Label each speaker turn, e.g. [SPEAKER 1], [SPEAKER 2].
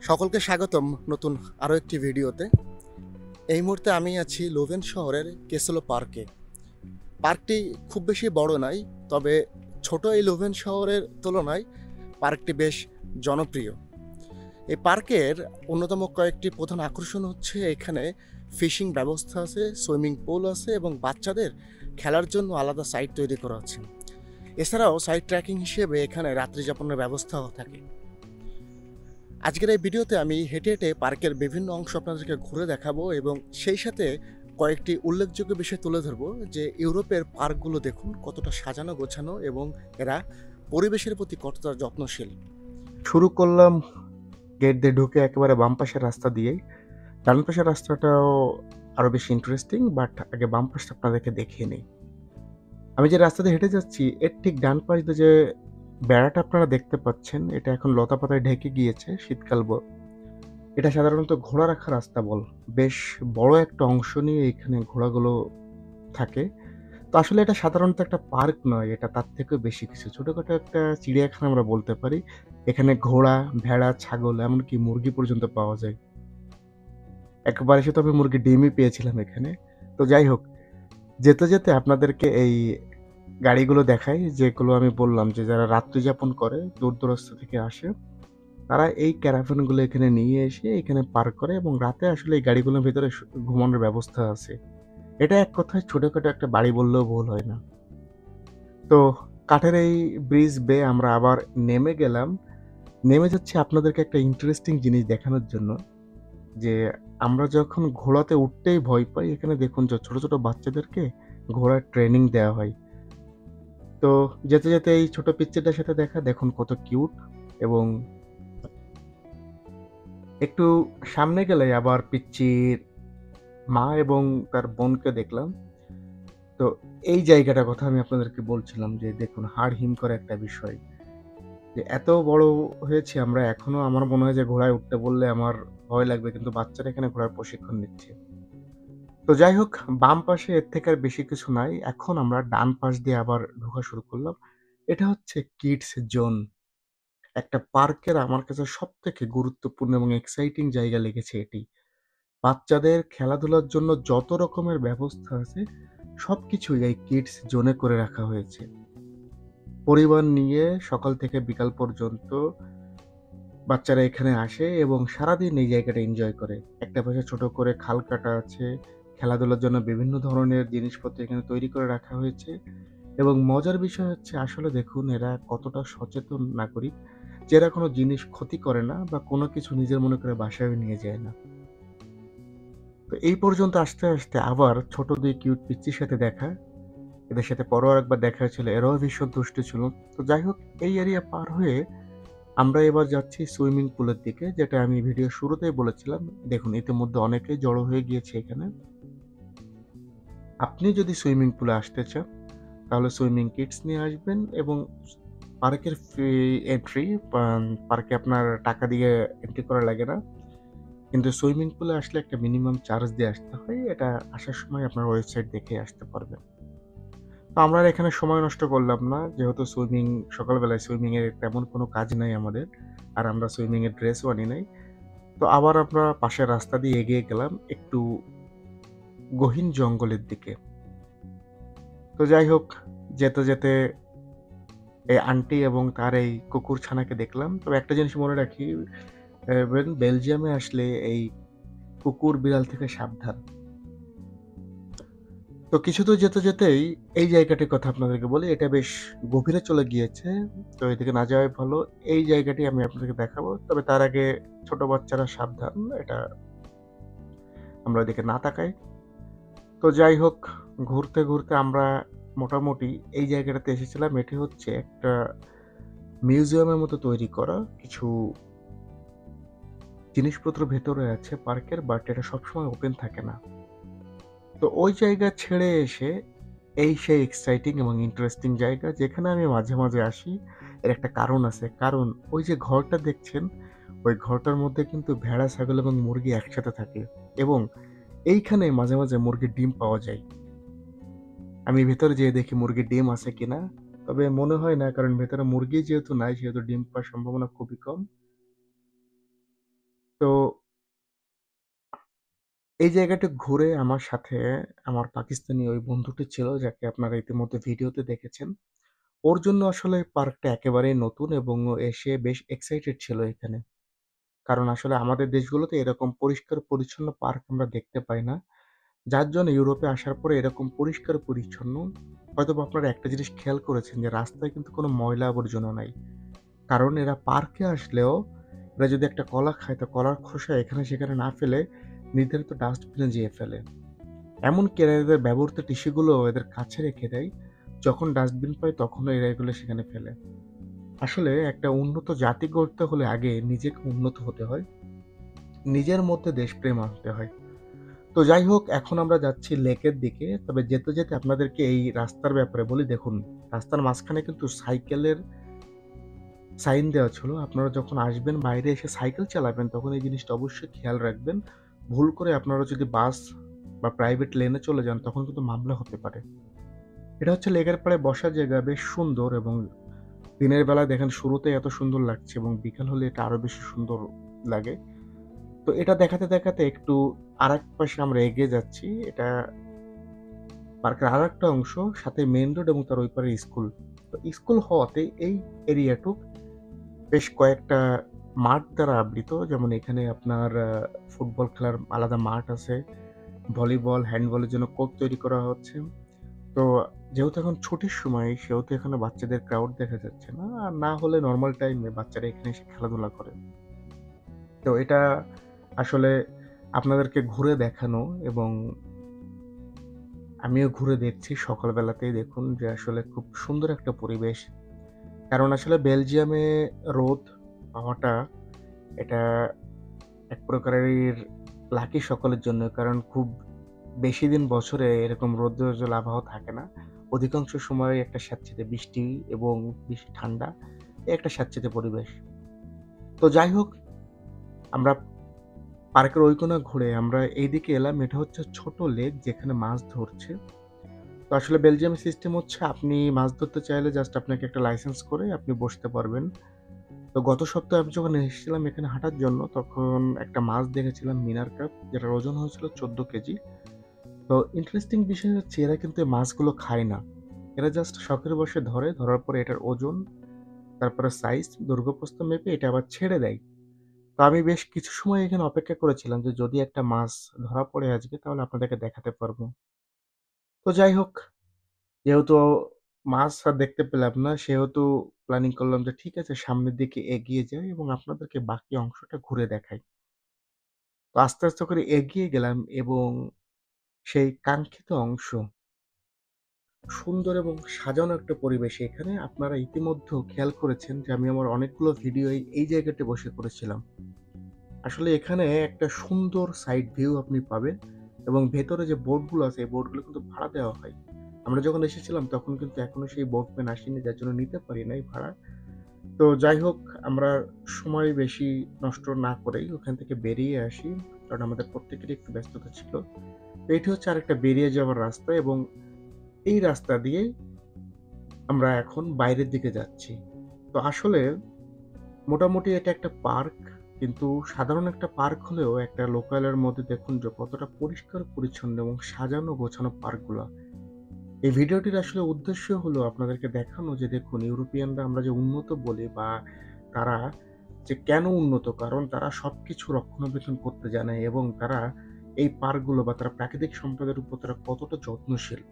[SPEAKER 1] সকলকে স্বাগতম নতুন আরও একটি ভিডিওতে। এই মুহূর্তে আমি আছি লোভেন শহরের কেসেলো পার্কে। পার্কটি খুব বেশি বড় নয়, তবে ছোট এই লোভেন শহরের তুলনায় পার্কটি বেশ জনপ্রিয়। এই পার্কের অন্যতম কয়েকটি প্রধান আকর্ষণ হচ্ছে এখানে ফিশিং ব্যবস্থা আছে, সুইমিং পুল আছে এবং বাচ্চাদের খেলার জন্য আলাদা সাইট তৈরি করা আছে। এছাড়াও সাইট ট্র্যাকিং হিসেবে এখানে রাত্রিযাপনের ব্যবস্থাও থাকে। আজকের এই ভিডিওতে আমি হেঁটে হেঁটে পার্কের বিভিন্ন অংশ আপনাদেরকে ঘুরে দেখাবো এবং সেই সাথে কয়েকটি উল্লেখযোগ্য বিষয় তুলে ধরবো যে ইউরোপের পার্কগুলো দেখুন কতটা সাজানো গোছানো এবং এরা পরিবেশের প্রতি কতটা যত্নশীল। শুরু করলাম গেট দিয়ে ঢুকে একেবারে বাম পাশের রাস্তা দিয়েই। ডান পাশের রাস্তাটাও আরও বেশি ইন্টারেস্টিং, বাট আগে বাম পাশটা আপনাদেরকে দেখিয়ে নিই। আমি যে রাস্তা দিয়ে হেঁটে যাচ্ছি এর ঠিক ডান পাশ দিয়ে যে বেড়াটা আপনারা দেখতে পাচ্ছেন, এটা এখন লতা পাতায় ঢেকে গিয়েছে শীতকাল এটা সাধারণত ঘোড়া রাখা রাস্তা বেশ বড় একটা অংশ নিয়ে এখানে ঘোড়াগুলো থাকে। তো আসলে এটা সাধারণত একটা পার্ক নয়, এটা তার থেকেও বেশি কিছু। ছোটখাটো একটা চিড়িয়াখানা আমরা বলতে পারি। এখানে ঘোড়া, ভেড়া, ছাগল এমনকি মুরগি পর্যন্ত পাওয়া যায়। একবার এসে তো আমি মুরগির ডিমই পেয়েছিলাম এখানে। তো যাই হোক, যেতে, যেতে আপনাদেরকে এই গাড়িগুলো দেখাই যেগুলো আমি বললাম যে যারা রাত্রি যাপন করে, দূর দূরান্ত থেকে আসে, তারা এই ক্যারাভ্যানগুলো এখানে নিয়ে এসে এখানে পার্ক করে এবং রাতে আসলে এই গাড়িগুলোর ভেতরে ঘুমানোর ব্যবস্থা আছে। এটা এক কথায় ছোটখাটো একটা বাড়ি বললেও ভুল হয় না। তো কাঠের এই ব্রিজ বেয়ে আমরা আবার নেমে গেলাম। নেমে যাচ্ছি আপনাদেরকে একটা ইন্টারেস্টিং জিনিস দেখানোর জন্য যে আমরা যখন ঘোড়াতে উঠতেই ভয় পাই, এখানে দেখুন যে ছোট, ছোট বাচ্চাদেরকে ঘোড়ার ট্রেনিং দেওয়া হয়। তো যেতে, যেতে এই ছোট পিচ্চিটার সাথে দেখা, দেখুন কত কিউট। এবং একটু সামনে গেলে আবার পিচ্চির মা এবং তার বোনকে দেখলাম। তো এই জায়গাটার কথা আমি আপনাদেরকে বলছিলাম যে দেখুন হাড় হিম করা একটা বিষয়। যে এত বড় হয়েছি আমরা, এখনো আমার মনে হয় যে ঘোড়ায় উঠতে বললে আমার ভয় লাগবে, কিন্তু বাচ্চারা এখানে ঘোড়ার প্রশিক্ষণ নিচ্ছে। তো যাই হোক, বাম পাশে এর থেকে আর বেশি কিছু নাই। এখন আমরা ডান পাশ দিয়ে আবার ঢোকা শুরু করলাম। এটা হচ্ছে কিডস জোন। একটা পার্কের আমার কাছে সবথেকে গুরুত্বপূর্ণ এবং এক্সাইটিং জায়গা লেগেছে এটি। বাচ্চাদের খেলাধুলার জন্য যত রকমের ব্যবস্থা আছে সবকিছুই এই কিডস জোনে করে রাখা হয়েছে। পরিবার নিয়ে সকাল থেকে বিকাল পর্যন্ত বাচ্চারা এখানে আসে এবং সারাদিন এই জায়গাটা এনজয় করে। একটা পাশে ছোট করে খাল কাটা আছে, খেলাধুলার জন্য বিভিন্ন ধরনের জিনিসপত্র এখানে তৈরি করে রাখা হয়েছে। এবং মজার বিষয় হচ্ছে আসলে দেখুন এরা কতটা সচেতন নাগরিক যে এরা কোনো জিনিস ক্ষতি করে না বা কোনো কিছু নিজের মনে করে বাসায় নিয়ে যায় না। তো এই পর্যন্ত আসতে, আসতে আবার ছোট ২ কিউট পিচ্চির সাথে দেখা। এদের সাথে পরেও আরেকবার দেখা হয়েছিল, এরাও ভীষণ দুষ্টু ছিল। তো যাই হোক, এই এরিয়া পার হয়ে আমরা এবার যাচ্ছি সুইমিং পুলের দিকে, যেটা আমি ভিডিওর শুরুতেই বলেছিলাম। দেখুন ইতিমধ্যে অনেকেই জড়ো হয়ে গিয়েছে এখানে। আপনি যদি সুইমিং পুলে আসতে চান তাহলে সুইমিং কিটস নিয়ে আসবেন এবং পার্কের ফ্রি এন্ট্রি, পার্কে আপনার টাকা দিয়ে এন্ট্রি করা লাগে না। কিন্তু সুইমিং পুলে আসলে একটা মিনিমাম চার্জ দিয়ে আসতে হয়। এটা আসার সময় আপনার ওয়েবসাইট দেখে আসতে পারবেন। তো আমরা আর এখানে সময় নষ্ট করলাম না। যেহেতু সকালবেলায় সুইমিং এর তেমন কোনো কাজ নাই আমাদের। আর আমরা সুইমিং এর ড্রেসও আনি নাই। তো আবার আমরা পাশের রাস্তা দিয়ে এগিয়ে গেলাম একটু গহীন জঙ্গলের দিকে। তো যাই হোক, যেতে, যেতে এই আন্টি এবং তার এই কুকুরছানাকে দেখলাম। তবে একটা জিনিস মনে রাখি, বেলজিয়ামে আসলে এই কুকুর বিড়াল থেকে সাবধান। তো কিছু দূর যেতে, যেতেই এই জায়গাটির কথা আপনাদেরকে বলি। এটা বেশ গভীরে চলে গিয়েছে। তো এদিকে না যাওয়াই ভালো। এই জায়গাটি আমি আপনাদেরকে দেখাবো। তবে তার আগে ছোট বাচ্চারা সাবধান। এটা আমরা ওইদিকে না তাকাই। তো যাই হোক, ঘুরতে, ঘুরতে আমরা মোটামুটি এই জায়গাটাতে এসেছিলাম। এটি হচ্ছে একটা মিউজিয়ামের মতো তৈরি করা। কিছু জিনিসপত্র ভেতরে আছে পার্কের, বাট এটা সবসময় ওপেন থাকে না। তো ওই জায়গা ছেড়ে এসে এই সেই এক্সাইটিং এবং ইন্টারেস্টিং জায়গা যেখানে আমি মাঝে, মাঝে আসি। এর একটা কারণ আছে। কারণ ওই যে ঘরটা দেখছেন, ওই ঘরটার মধ্যে কিন্তু ভেড়া, ছাগল এবং মুরগি একসাথে থাকে এবং এইখানে মাঝে, মাঝে মুরগির ডিম পাওয়া যায়। আমি ভেতরে যেয়ে দেখি মুরগির ডিম আছে কিনা। তবে মনে হয় না, কারণ ভেতরে মুরগি যেহেতু নাই সেহেতু ডিম পাওয়ার সম্ভাবনা খুবই কম। তো এই জায়গাটা ঘুরে আমার সাথে আমার পাকিস্তানি ওই বন্ধুটি ছিল যাকে আপনারা ইতিমধ্যে ভিডিওতে দেখেছেন। ওর জন্য আসলে পার্কটা একেবারেই নতুন এবং ও এসে বেশ এক্সাইটেড ছিল এখানে। কারণ আসলে আমাদের দেশগুলোতে এরকম পরিষ্কার-পরিচ্ছন্ন পার্ক আমরা দেখতে পাই না। যার জন্য ইউরোপে আসার পরে এরকম পরিষ্কার-পরিচ্ছন্ন হয়তোবা আপনারা একটা জিনিস খেয়াল করেছেন যে রাস্তায় কিন্তু কোনো ময়লা আবর্জনা নাই। কারণ এরা পার্কে আসলেও এরা যদি একটা কলা খায় তো কলার খোসা এখানে সেখানে না ফেলে নির্ধারিত ডাস্টবিনে যেয়ে ফেলে। এমনকি এরা এদের ব্যবহৃত টিস্যুগুলো এদের কাছে রেখে দেয়। যখন ডাস্টবিন পায় তখনও এরা এগুলো সেখানে ফেলে। আসলে একটা উন্নত জাতি গড়তে হলে আগে নিজেকে উন্নত হতে হয়। নিজের মধ্যে দেশপ্রেম আনতে হয়। তো যাই হোক এখন আমরা যাচ্ছি লেকের দিকে। তবে যেতে, যেতে আপনাদেরকে এই রাস্তার ব্যাপারে বলি দেখুন, রাস্তার মাঝখানে কিন্তু সাইকেলের সাইন দেওয়া ছিল। আপনারা যখন আসবেন বাইরে এসে সাইকেল চালাবেন তখন এই জিনিসটা অবশ্যই খেয়াল রাখবেন। ভুল করে আপনারা যদি বাস বা প্রাইভেট লেনে চলে যান তখন কিন্তু মামলা হতে পারে। এটা হচ্ছে লেকের পাড়ে বসার জায়গা বেশ সুন্দর এবং দিনের বেলায় দেখেন শুরুতেই এত সুন্দর লাগছে এবং বিকাল হলে এটা আরো বেশি সুন্দর লাগে। তো এটা দেখাতে, দেখাতে একটু আরেক পাশে আমরা এগিয়ে যাচ্ছি। এটা পার্কের আরেকটা অংশ, সাথে মেইন রোড এবং তার ওই পারে স্কুল। তো স্কুল হওয়াতে এই এরিয়াটুক বেশ কয়েকটা মাঠ দ্বারা আবৃত। যেমন এখানে আপনার ফুটবল খেলার আলাদা মাঠ আছে। ভলিবল, হ্যান্ডবলের জন্য কোর্ট তৈরি করা হচ্ছে। তো যেহেতু এখন ছুটির সময় সেহেতু এখানে বাচ্চাদের ক্রাউড দেখা যাচ্ছে না। আর না হলে নরমাল টাইমে বাচ্চারা এখানে এসে খেলাধুলা করে। তো এটা আসলে আপনাদেরকে ঘুরে দেখানো এবং আমিও ঘুরে দেখছি সকালবেলাতেই দেখুন যে আসলে খুব সুন্দর একটা পরিবেশ। কারণ আসলে বেলজিয়ামে রোদ পাওয়াটা এটা এক প্রকারের লাকি সকলের জন্য। কারণ খুব বেশি দিন বছরে এরকম রৌদ্রোজ্জ্বল আবহাওয়া থাকে না। অধিকাংশ সময় একটা স্যাঁতসেঁতে বৃষ্টি এবং বেশি ঠান্ডা, একটা স্যাঁতসেঁতে পরিবেশ। তো যাই হোক আমরা পার্কের ওই কোণা ঘুরে আমরা এইদিকে এলাম। এটা হচ্ছে ছোট লেক যেখানে মাছ ধরছে। তো আসলে বেলজিয়ামের সিস্টেম হচ্ছে আপনি মাছ ধরতে চাইলে জাস্ট আপনাকে একটা লাইসেন্স করে আপনি বসতে পারবেন। তো গত সপ্তাহে আমি যখন এসেছিলাম এখানে হাঁটার জন্য তখন একটা মাছ দেখেছিলাম মিনার কাপ যেটার ওজন হয়েছিল ১৪ কেজি। তো ইন্টারেস্টিং বিষয় হচ্ছে এরা কিন্তু এই মাছগুলো খায় না। এরা জাস্ট শখের বশে ধরে, ধরার পরে এটার ওজন, তারপরে সাইজ, দৈর্ঘ্য-প্রস্থ মেপে এটা আবার ছেড়ে দেয়। তো আমি বেশ কিছু সময় এখানে অপেক্ষা করেছিলাম যে যদি একটা মাছ ধরা পড়ে আজকে তাহলে আপনাদেরকে দেখাতে পারবো। তো যাই হোক যেহেতু মাছ আর দেখতে পেলাম না, সেহেতু প্ল্যানিং করলাম যে ঠিক আছে সামনের দিকে এগিয়ে যাই এবং আপনাদেরকে বাকি অংশটা ঘুরে দেখাই। তো আস্তে, আস্তে করে এগিয়ে গেলাম এবং সেই কাঙ্ক্ষিত অংশ, সুন্দর এবং সাজানো একটা পরিবেশ এখানে আপনারা ইতিমধ্যেও খেয়াল করেছেন যে আমি আমার অনেকগুলো ভিডিও এই জায়গাতে বসে করেছিলাম। আসলে এখানে একটা সুন্দর সাইড ভিউ আপনি পাবেন এবং ভেতরে যে বোর্ডগুলো আছে এই বোর্ডগুলো কিন্তু ভাড়া দেওয়া হয়। আমরা যখন এসেছিলাম তখন কিন্তু এখনো সেই বোটম্যান আসেনি যার জন্য নিতে পারি নাই ভাড়া। তো যাই হোক আমরা সময় বেশি নষ্ট না করেই ওখান থেকে বেরিয়ে আসি। কারণ আমাদের প্রত্যেকেরই একটু ব্যস্ততা ছিল। তো এটি হচ্ছে আরেকটা বেরিয়ে যাওয়ার রাস্তা এবং এই রাস্তা দিয়েই আমরা এখন বাইরের দিকে যাচ্ছি। তো আসলে মোটামুটি এটা একটা পার্ক। কিন্তু সাধারণ একটা পার্ক হলেও একটা লোকালয়ের মধ্যে দেখুন যে কতটা পরিষ্কার পরিচ্ছন্ন এবং সাজানো গোছানো পার্কগুলা। এই ভিডিওটির আসলে উদ্দেশ্য হলো আপনাদেরকে দেখানো যে দেখুন ইউরোপিয়ানরা আমরা যে উন্নত বলি বা তারা যে কেন উন্নত? কারণ তারা সবকিছু রক্ষণাবেক্ষণ করতে জানে এবং তারা এই পার্কগুলো বা তারা প্রাকৃতিক সম্পদের উপর তারা কতটা যত্নশীল।